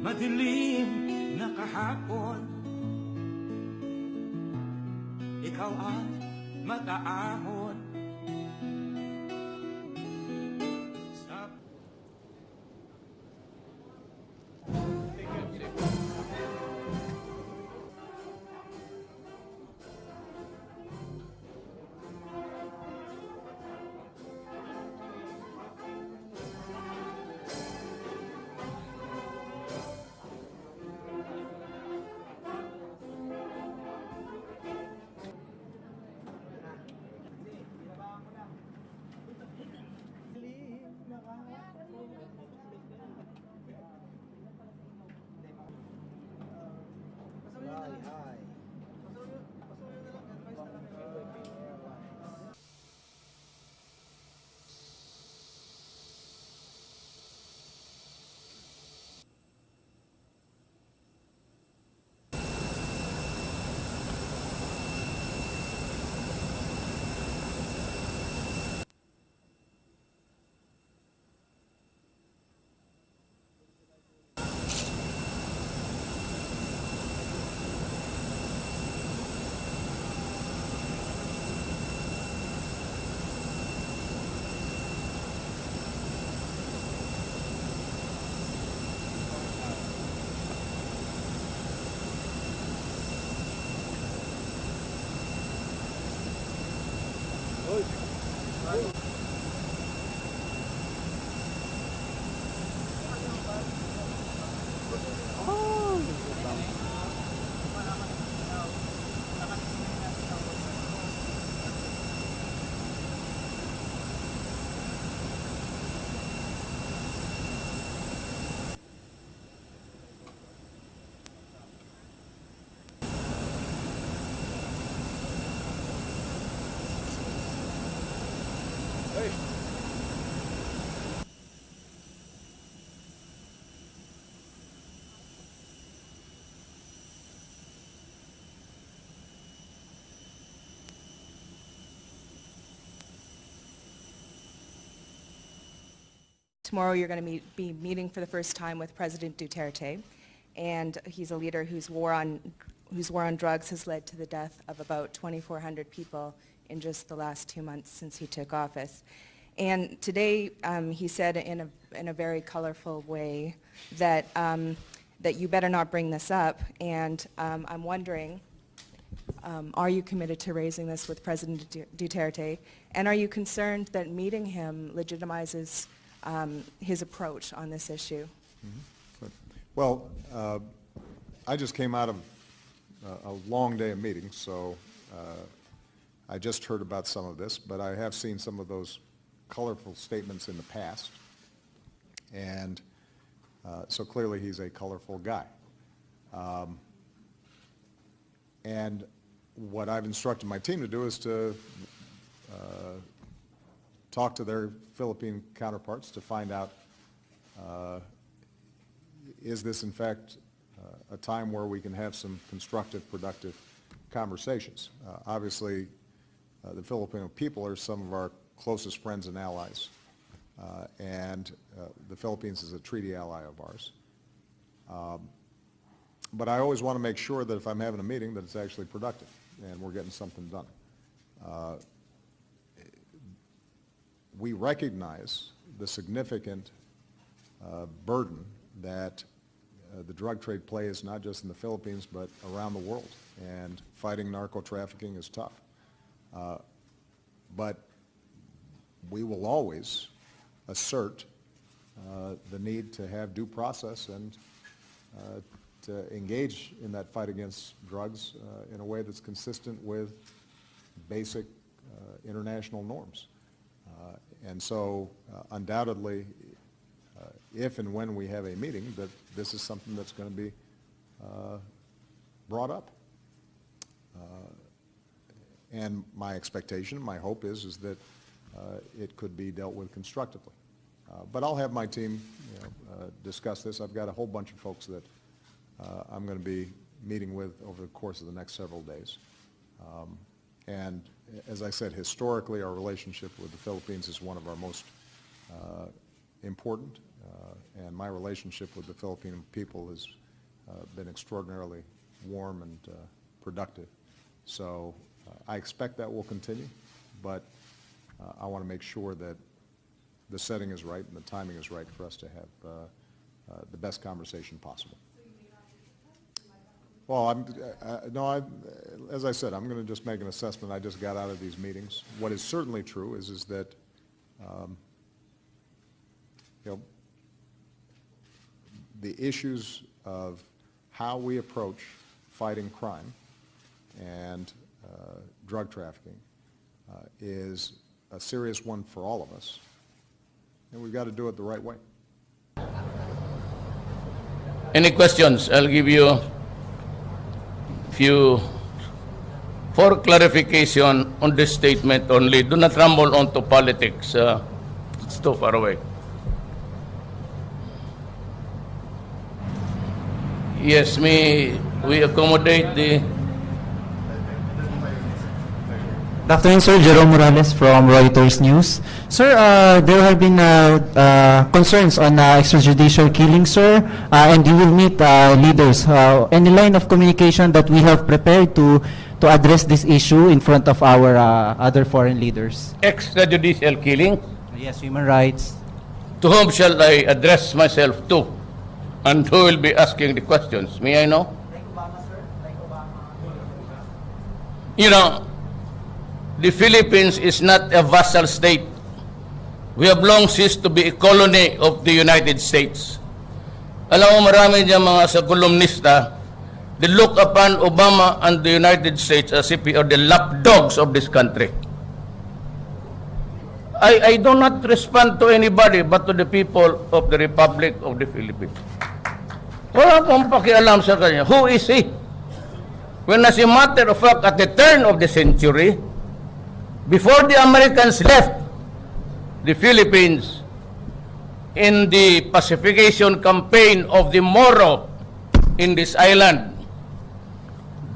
Madilim na kahapon, ikaw ang mag-aahon. Tomorrow you're going to be meeting for the first time with President Duterte, and he's a leader whose war on drugs has led to the death of about 2,400 people in just the last 2 months since he took office. And today he said in a very colorful way that that you better not bring this up, and I'm wondering, are you committed to raising this with President Duterte, and are you concerned that meeting him legitimizes his approach on this issue? Mm-hmm. Well, I just came out of a long day of meetings, so I just heard about some of this, but I have seen some of those colorful statements in the past, and so clearly he's a colorful guy. And what I've instructed my team to do is to talk to their Philippine counterparts to find out, is this in fact a time where we can have some constructive, productive conversations? Obviously, the Filipino people are some of our closest friends and allies, and the Philippines is a treaty ally of ours. But I always want to make sure that if I'm having a meeting that it's actually productive and we're getting something done. We recognize the significant burden that the drug trade plays not just in the Philippines but around the world, and fighting narco-trafficking is tough. But we will always assert the need to have due process and to engage in that fight against drugs in a way that's consistent with basic international norms. And so undoubtedly, if and when we have a meeting, that this is something that's going to be brought up. And my expectation, my hope is that it could be dealt with constructively. But I'll have my team discuss this. I've got a whole bunch of folks that I'm going to be meeting with over the course of the next several days. And as I said, historically, our relationship with the Philippines is one of our most important. and my relationship with the Philippine people has been extraordinarily warm and productive. So I expect that will continue, but I want to make sure that the setting is right and the timing is right for us to have the best conversation possible. Well, as I said, I'm going to just make an assessment. I just got out of these meetings. What is certainly true is that, the issues of how we approach fighting crime and drug trafficking is a serious one for all of us, and we've got to do it the right way. Any questions? I'll give you few for clarification on this statement only. Do not rumble onto politics. It's too far away. Yes, we accommodate the... Good afternoon, sir. Jerome Morales from Reuters News. Sir, there have been concerns on extrajudicial killing, sir, and you will meet leaders. Any line of communication that we have prepared to address this issue in front of our other foreign leaders? Extrajudicial killing? Yes, human rights. To whom shall I address myself to? And who will be asking the questions? May I know? Like Obama, sir? Like Obama. You know, the Philippines is not a vassal state. We have long ceased to be a colony of the United States. Alam mo, marami dyan mga sa kolumnista, they look upon Obama and the United States as if we are the lapdogs of this country. I do not respond to anybody but to the people of the Republic of the Philippines. Wala akong pakialam sa kanya. Who is he? When as a matter of fact, at the turn of the century, before the Americans left the Philippines in the pacification campaign of the Moro in this island,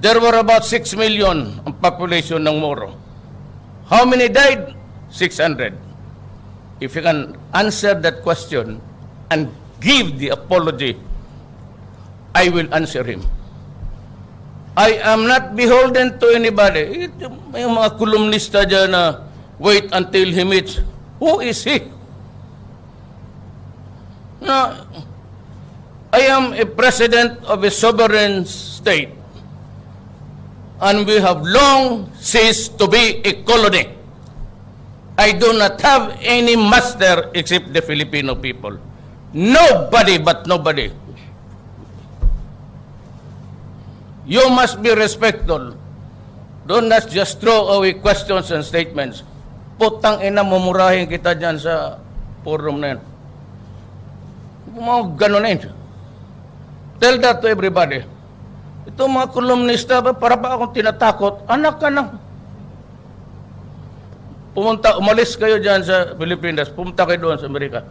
there were about 6 million ang population ng Moro. How many died? 600. If you can answer that question and give the apology, I will answer him. I am not beholden to anybody. May mga kolumnista dyan na wait until he meets. Who is he? No, I am a president of a sovereign state, and we have long ceased to be a colony. I do not have any master except the Filipino people. Nobody but nobody. You must be respectful. Do not just throw away questions and statements. Putang ina, mumurahin kita dyan sa forum na yan. Mga ganunin. Tell that to everybody. Ito mga kolumnista, para ba akong tinatakot? Anak ka na. Umalis kayo dyan sa Pilipinas. Pumunta kayo doon sa Amerika.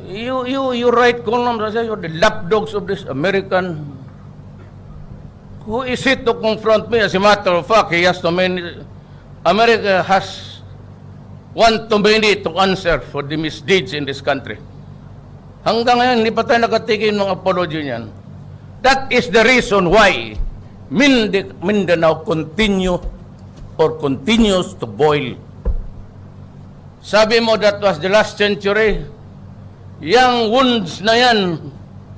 You write columns, you're the lapdogs of this American. Who is it to confront me? As a matter of fact, he has too many. America has one too many to answer for the misdeeds in this country. Hanggang ngayon, hindi pa tayo nakatigil ng apology niyan. That is the reason why Mindanao continues to boil. Sabi mo, that was the last century. Yang wounds na yan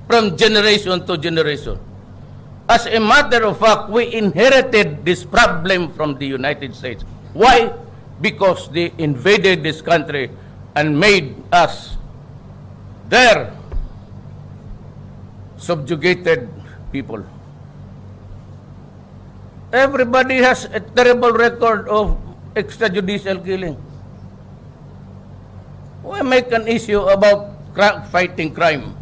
from generation to generation. As a matter of fact, we inherited this problem from the United States. Why? Because they invaded this country and made us their subjugated people. Everybody has a terrible record of extrajudicial killing. Why make an issue about fighting crime?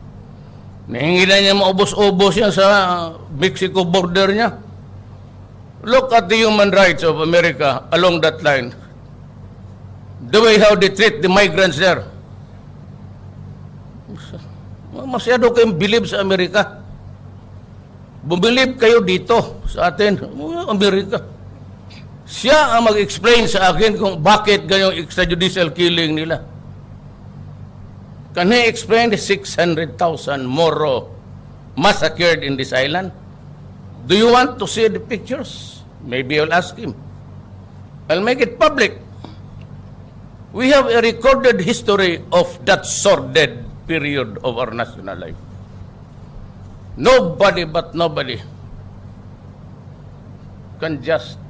Nahingi na niya maubos-ubos yan sa Mexico border niya. Look at the human rights of America along that line. The way how they treat the migrants there. Masyado kayong believe sa Amerika. Bumilib kayo dito sa atin, Amerika. Siya ang mag-explain sa akin kung bakit ganyang extrajudicial killing nila. Can he explain the 600,000 Moro massacred in this island? Do you want to see the pictures? Maybe I'll ask him. I'll make it public. We have a recorded history of that sordid period of our national life. Nobody but nobody can just...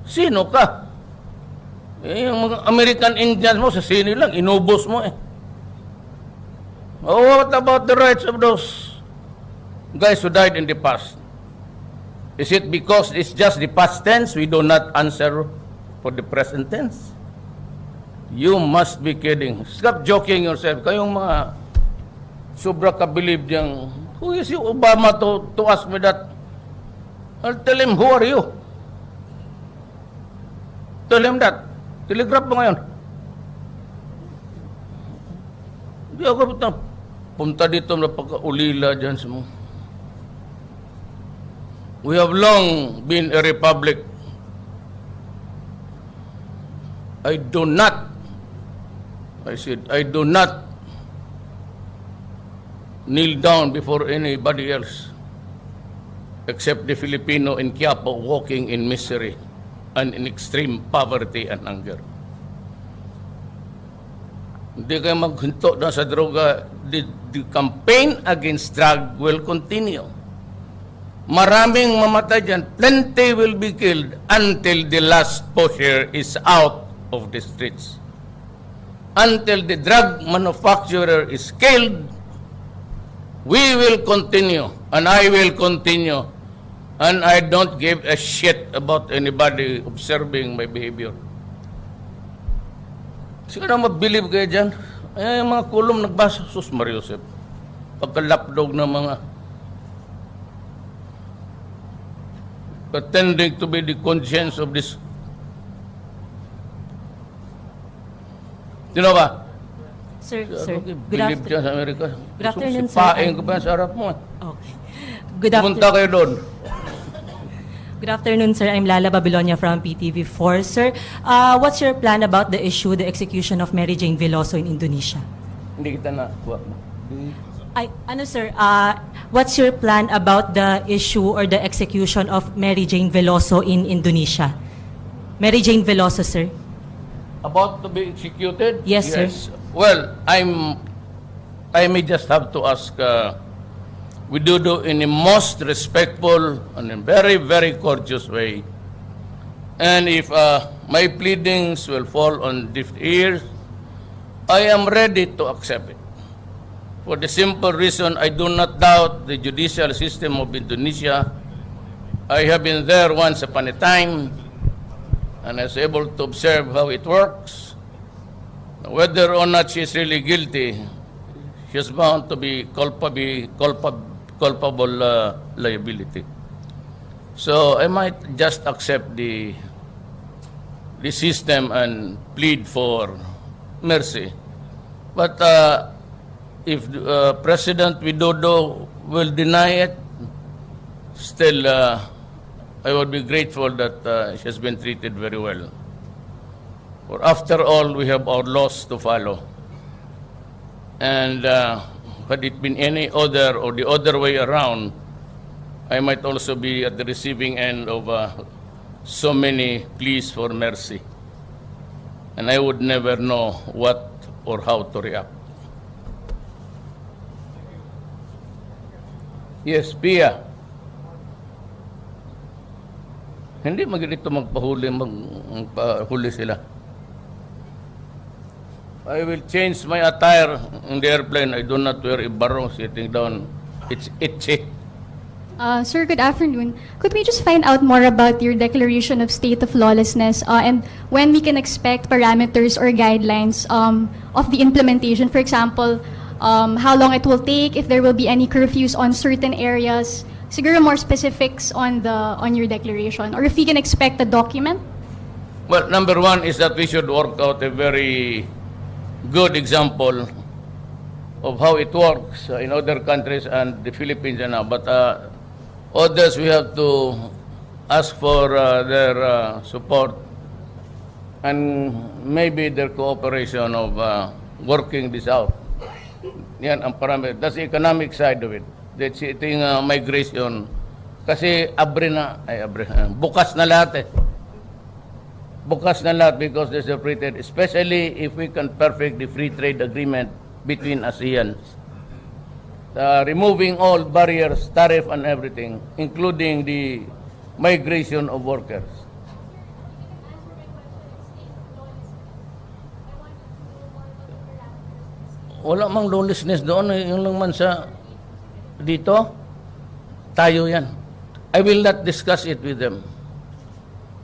Sino ka? Yung mga American Indians mo, sa sino lang, inubos mo eh. Oh, what about the rights of those guys who died in the past? Is it because it's just the past tense, we do not answer for the present tense? You must be kidding. Stop joking yourself. Kayong mga sobra ka-believe diyang, who is you, Obama, to ask me that? I'll tell him, who are you? Tell him that. Telegraph mo ngayon. Hindi ako punta dito na pagkaulila dyan sa mga. We have long been a republic. I do not kneel down before anybody else except the Filipino in Quiapo walking in misery and in extreme poverty and hunger. Hindi kayo maghinto na sa droga. The campaign against drug will continue. Maraming mamatay dyan. Plenty will be killed until the last pusher is out of the streets. Until the drug manufacturer is killed, we will continue, and I will continue, and I don't give a shit about anybody observing my behavior. Siguro mabilib kayo dyan. Eh, mga kulong nagbasa, Sus Mariosep. Pagkalapdog ng mga pretending to be the conscience of this. Sino ba? Sir, good Believe dyan sa Amerika. Good afternoon, sir. Sipain ko pa sa harap mo. Okay. Good Punta afternoon. kayo doon. Good afternoon, sir. I'm Lala Babilonia from PTV4. Sir, what's your plan about the issue, the execution of Mary Jane Veloso in Indonesia? Hindi kita nakuha mo. Sir, what's your plan about the issue or the execution of Mary Jane Veloso in Indonesia? Mary Jane Veloso, sir. About to be executed? Yes, sir. Well, I may just have to ask, we do in the most respectful and in very, very courteous way. And if my pleadings will fall on deaf ears, I am ready to accept it. For the simple reason, I do not doubt the judicial system of Indonesia. I have been there once upon a time, and I was able to observe how it works. Whether or not she is really guilty, she is bound to be culpable liability. So I might just accept the system and plead for mercy. But if President Widodo will deny it, still I would be grateful that she has been treated very well. For after all, we have our laws to follow. And had it been any other or the other way around, I might also be at the receiving end of so many pleas for mercy. And I would never know what or how to react. Yes, Pia. Hindi magdito magpahuli sila. I will change my attire in the airplane. I do not wear a barong sitting down. It's itchy. Sir, good afternoon. Could we just find out more about your declaration of state of lawlessness and when we can expect parameters or guidelines of the implementation? For example, how long it will take, if there will be any curfews on certain areas. Siguro more specifics on your declaration, or if we can expect a document? Well, number one is that we should work out a very good example of how it works in other countries and the Philippines and now. But others, we have to ask for their support and maybe their cooperation of working this out. Yan ang parameter. That's the economic side of it. That's ito yung migration. Kasi bukas na lahat eh. Bukas na lahat because there's a free trade, especially if we can perfect the free trade agreement between ASEAN. Removing all barriers, tariff and everything, including the migration of workers. Wala mang lawlessness doon, yung lang man sa dito, tayo yan. I will not discuss it with them.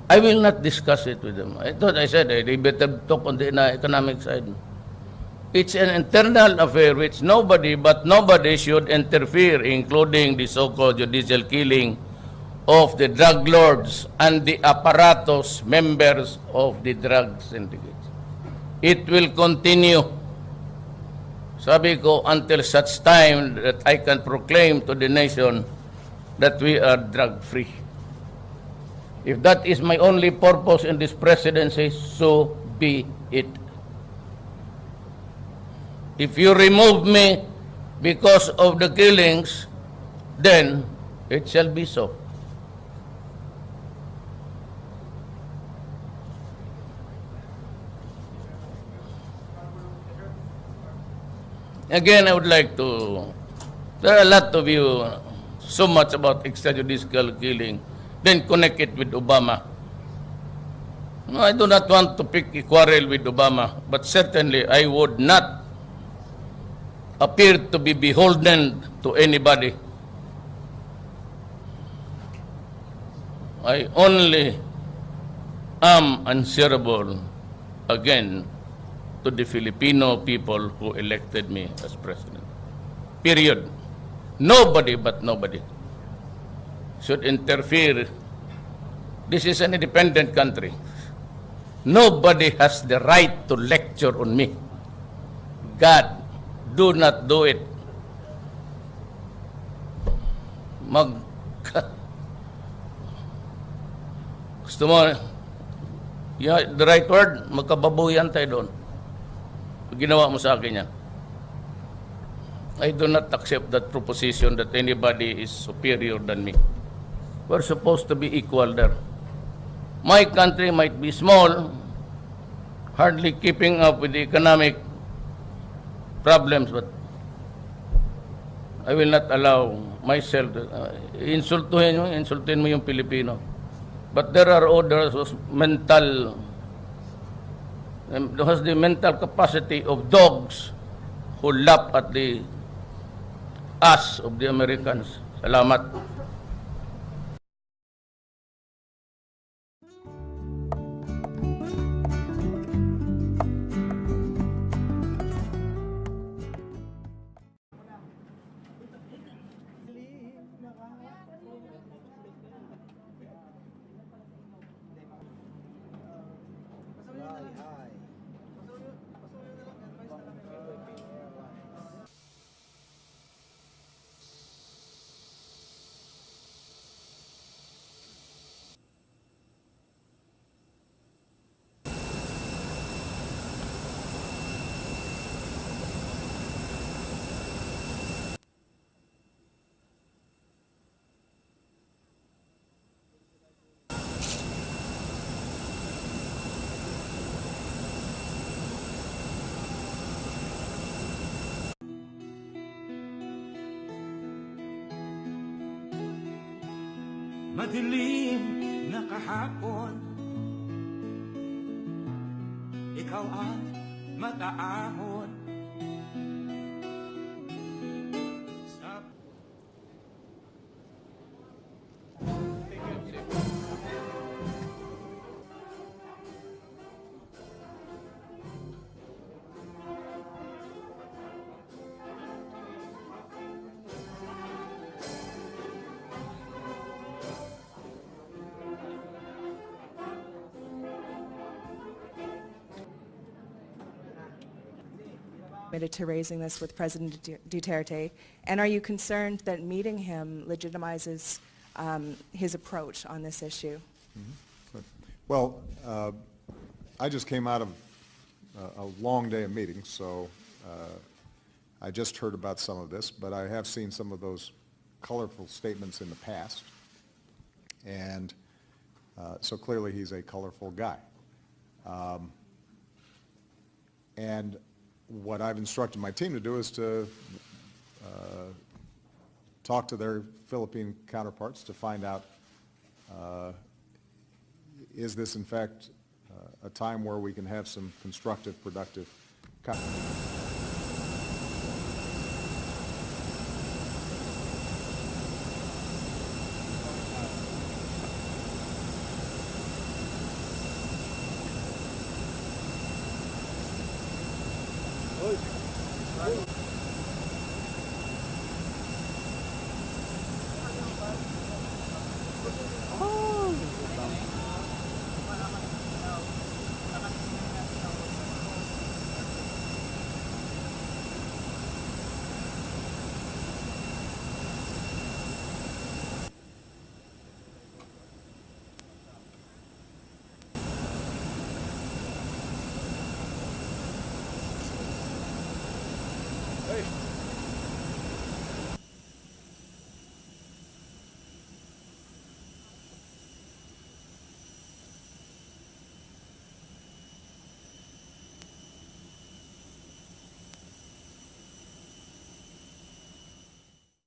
I will not discuss it with them. I thought I said they better talk on the economic side. It's an internal affair which nobody should interfere, including the so-called judicial killing of the drug lords and the apparatus members of the drug syndicates. It will continue. Sabi ko, until such time that I can proclaim to the nation that we are drug-free. If that is my only purpose in this presidency, so be it. If you remove me because of the killings, then it shall be so. Again, I would like to, there are a lot of you, so much about extrajudicial killing, then connect it with Obama. No, I do not want to pick a quarrel with Obama, but certainly I would not appear to be beholden to anybody. I only am answerable again to the Filipino people who elected me as president. Period. Nobody but nobody should interfere. This is an independent country. Nobody has the right to lecture on me. God, do not do it. Gusto mo, the right word, magkababuyan tayo doon. Ginawa mo sa akin yan. I do not accept that proposition that anybody is superior than me. We're supposed to be equal there. My country might be small, hardly keeping up with the economic problems, but I will not allow myself to insultuhin mo yung Pilipino. But there are others who has the mental capacity of dogs who laugh at the ass of the Americans. Salamat. Madilim na kahapon, ikaw ay mataahon. Committed to raising this with President Duterte, and are you concerned that meeting him legitimizes his approach on this issue? Good. Well, I just came out of a long day of meetings, so I just heard about some of this, but I have seen some of those colorful statements in the past, and so clearly he's a colorful guy. And what I've instructed my team to do is to talk to their Philippine counterparts to find out, is this in fact a time where we can have some constructive, productive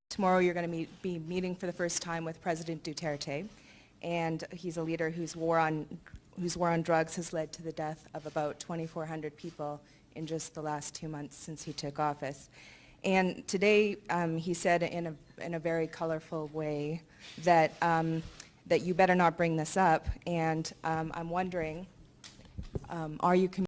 Tomorrow you're going to be meeting for the first time with President Duterte, and he's a leader whose war on drugs has led to the death of about 2,400 people in just the last 2 months since he took office. And today he said in a very colorful way that that you better not bring this up, and I'm wondering, are you